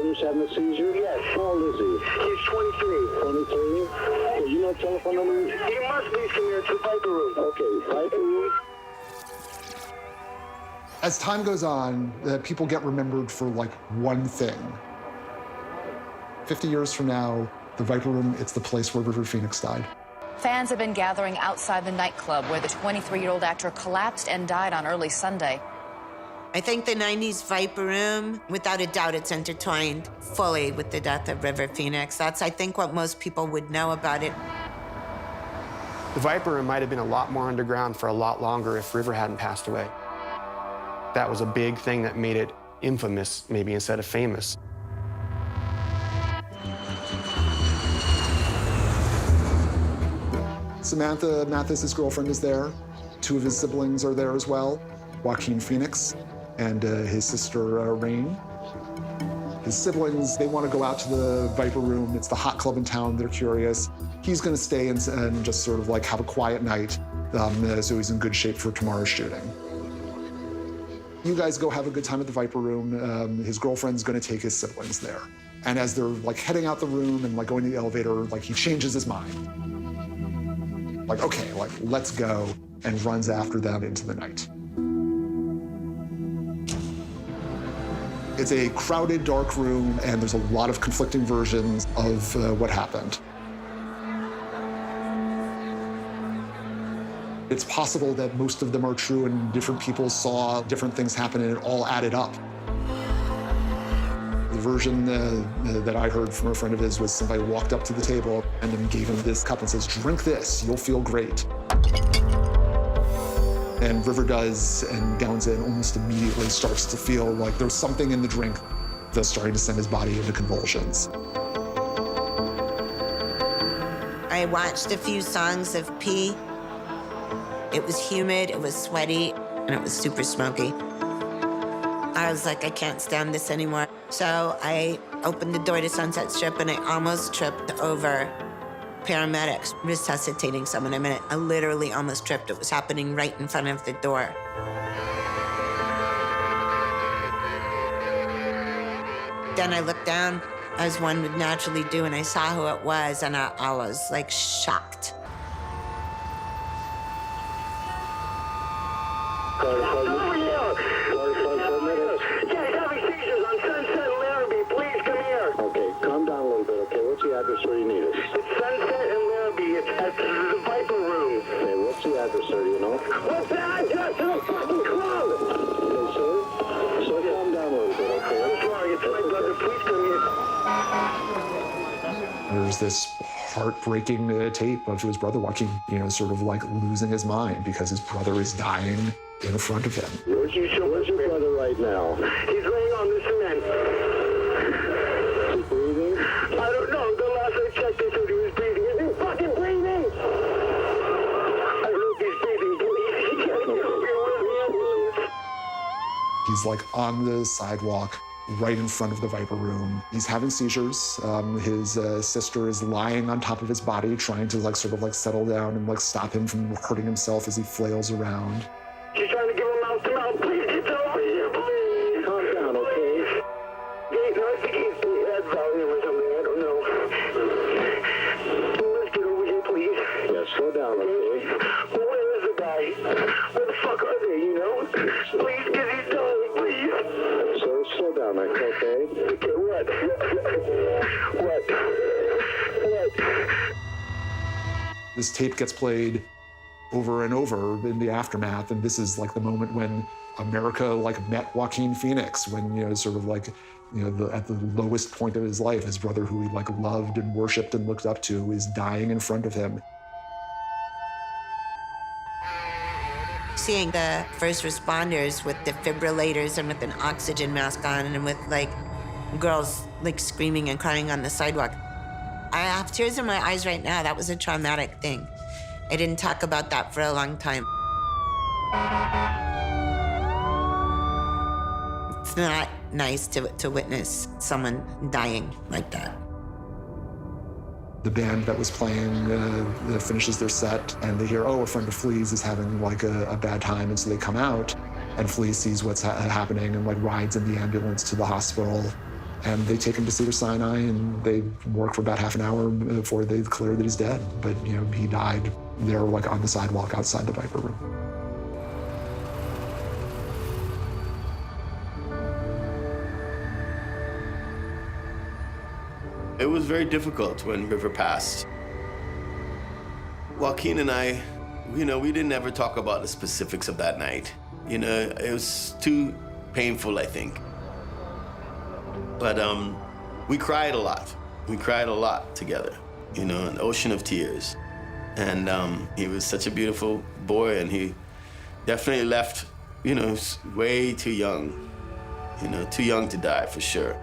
brother's having a seizure? Yes. How old is he? He's 23. 23? Okay, you know telephone number? You must please come here to the Viper Room. Okay, Viper Room. As time goes on, people get remembered for like one thing. 50 years from now, the Viper Room, it's the place where River Phoenix died. Fans have been gathering outside the nightclub where the 23-year-old actor collapsed and died on early Sunday. I think the 90s Viper Room, without a doubt, it's intertwined fully with the death of River Phoenix. That's, I think, what most people would know about it. The Viper Room might have been a lot more underground for a lot longer if River hadn't passed away. That was a big thing that made it infamous, maybe, instead of famous. Samantha Mathis' girlfriend is there. Two of his siblings are there as well, Joaquin Phoenix and his sister, Rain. His siblings, they want to go out to the Viper Room. It's the hot club in town. They're curious. He's going to stay and just sort of like have a quiet night, so he's in good shape for tomorrow's shooting. You guys go have a good time at the Viper Room. His girlfriend's going to take his siblings there. And as they're like heading out the room and like going to the elevator, like he changes his mind. Like, okay, like let's go, and runs after them into the night. It's a crowded, dark room, and there's a lot of conflicting versions of what happened. It's possible that most of them are true and different people saw different things happen and it all added up. The version that I heard from a friend of his was somebody walked up to the table and then gave him this cup and says, "Drink this, you'll feel great." And River does and downs it and almost immediately starts to feel like there's something in the drink that's starting to send his body into convulsions. I watched a few songs of P. It was humid, it was sweaty, and it was super smoky. I was like, I can't stand this anymore. So I opened the door to Sunset Strip and I almost tripped over paramedics resuscitating someone. I mean, I literally almost tripped. It was happening right in front of the door. Then I looked down, as one would naturally do, and I saw who it was, and I was like shocked. Over here! Yeah, he's having seizures on Sunset and Larrabee. Please come here. Okay, calm down a little bit, okay? What's the address where you need us? It's Sunset and Larrabee. It's at the Viper Room. Okay, what's the address, sir, do you know? What's the address to the fucking club? Okay, sir? So calm down a little bit, okay? I'm sorry, it's my brother. Please come here. There's this heartbreaking tape of his brother Joaquin, sort of like losing his mind because his brother is dying in front of him. Where's your brother right now? He's laying on the cement. Is he breathing? I don't know. The last I checked, they said he was breathing. Is he fucking breathing? I hope he's breathing, please. He can't get up here with me. He's like on the sidewalk right in front of the Viper Room. He's having seizures. His sister is lying on top of his body, trying to like sort of like settle down and like stop him from hurting himself as he flails around. She's trying to give him mouth to mouth. Please get over here, please. Calm down, okay? I think he's at volume or something. I don't know. Let's get over here, please. Yeah, slow down, okay? Well, where is the guy? Where the fuck are they, Please, because he's dying, please. Slow down, Mike, okay? Okay, what? What? This tape gets played over and over in the aftermath, and this is like the moment when America like met Joaquin Phoenix, when sort of like at the lowest point of his life, his brother who he like loved and worshipped and looked up to is dying in front of him. Seeing the first responders with defibrillators and with an oxygen mask on and with like girls like screaming and crying on the sidewalk. I have tears in my eyes right now. That was a traumatic thing. I didn't talk about that for a long time. It's not nice to witness someone dying like that. The band that was playing finishes their set, and they hear, oh, a friend of Flea's is having like a bad time, and so they come out, and Flea sees what's happening and like rides in the ambulance to the hospital. And they take him to Cedars-Sinai, and they work for about half an hour before they declare that he's dead. But, you know, he died there, like, on the sidewalk outside the Viper Room. It was very difficult when River passed. Joaquin and I, you know, we didn't ever talk about the specifics of that night. You know, it was too painful, I think. But we cried a lot. We cried a lot together, you know, an ocean of tears. And he was such a beautiful boy, and he definitely left, you know, way too young, you know, too young to die, for sure.